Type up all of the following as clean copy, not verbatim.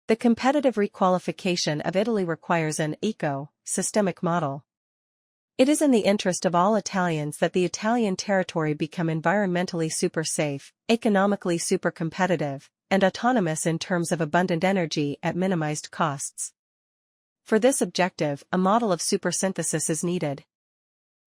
The competitive requalification of Italy requires an eco-systemic model. It is in the interest of all Italians that the Italian territory become environmentally super safe, economically super competitive, and autonomous in terms of abundant energy at minimized costs. For this objective, a model of supersynthesis is needed.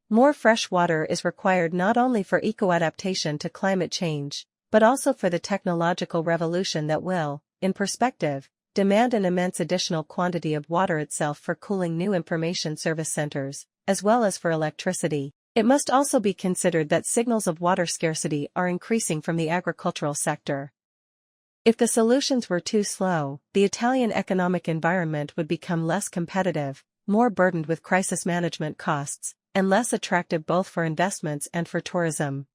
More fresh water is required not only for eco-adaptation to climate change, but also for the technological revolution that will, in perspective, demand an immense additional quantity of water itself for cooling new information service centers, as well as for electricity. It must also be considered that signals of water scarcity are increasing from the agricultural sector. If the solutions were too slow, the Italian economic environment would become less competitive, more burdened with crisis management costs, and less attractive both for investments and for tourism.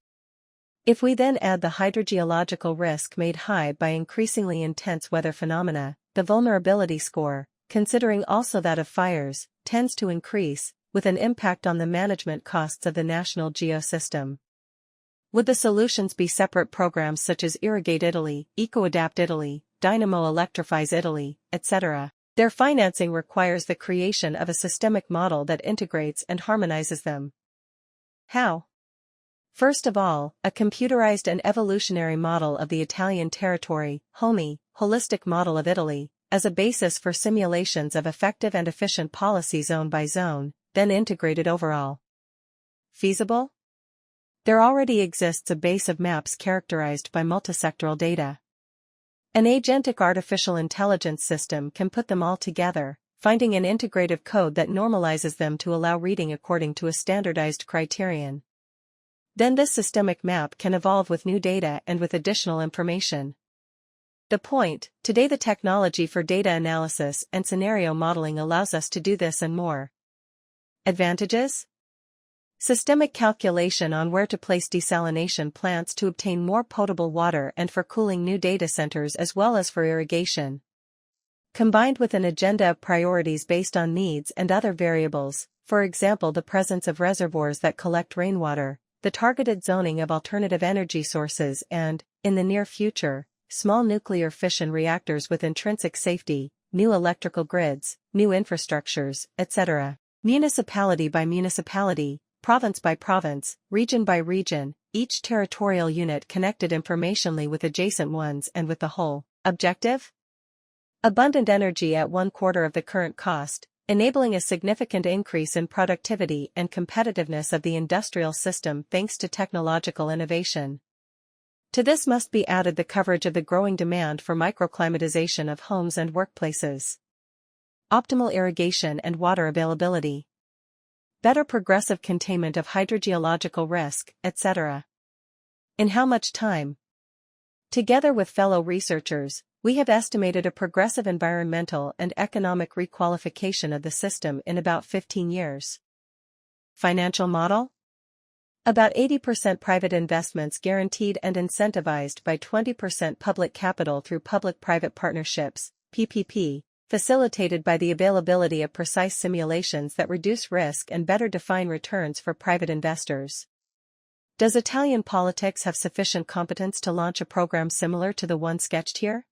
If we then add the hydrogeological risk made high by increasingly intense weather phenomena, the vulnerability score, considering also that of fires, tends to increase, with an impact on the management costs of the national geosystem. Would the solutions be separate programs such as Irrigate Italy, Eco-Adapt Italy, Dynamo Electrifies Italy, etc.? Their financing requires the creation of a systemic model that integrates and harmonizes them. How? First of all, a computerized and evolutionary model of the Italian territory, holistic model of Italy, as a basis for simulations of effective and efficient policy zone by zone, then integrated overall. Feasible? There already exists a base of maps characterized by multisectoral data. An agentic artificial intelligence system can put them all together, finding an integrative code that normalizes them to allow reading according to a standardized criterion. Then this systemic map can evolve with new data and with additional information. The point, today the technology for data analysis and scenario modeling allows us to do this and more. Advantages? Systemic calculation on where to place desalination plants to obtain more potable water and for cooling new data centers as well as for irrigation. Combined with an agenda of priorities based on needs and other variables, for example the presence of reservoirs that collect rainwater, the targeted zoning of alternative energy sources and, in the near future, small nuclear fission reactors with intrinsic safety, new electrical grids, new infrastructures, etc. Municipality by municipality, province by province, region by region, each territorial unit connected informationally with adjacent ones and with the whole. Objective? Abundant energy at 1/4 of the current cost, enabling a significant increase in productivity and competitiveness of the industrial system thanks to technological innovation. To this must be added the coverage of the growing demand for microclimatization of homes and workplaces. Optimal irrigation and water availability. Better progressive containment of hydrogeological risk, etc. In how much time? Together with fellow researchers, we have estimated a progressive environmental and economic requalification of the system in about 15 years. Financial model? About 80% private investments guaranteed and incentivized by 20% public capital through public-private partnerships, PPP, facilitated by the availability of precise simulations that reduce risk and better define returns for private investors. Does Italian politics have sufficient competence to launch a program similar to the one sketched here?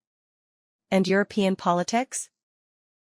And European politics?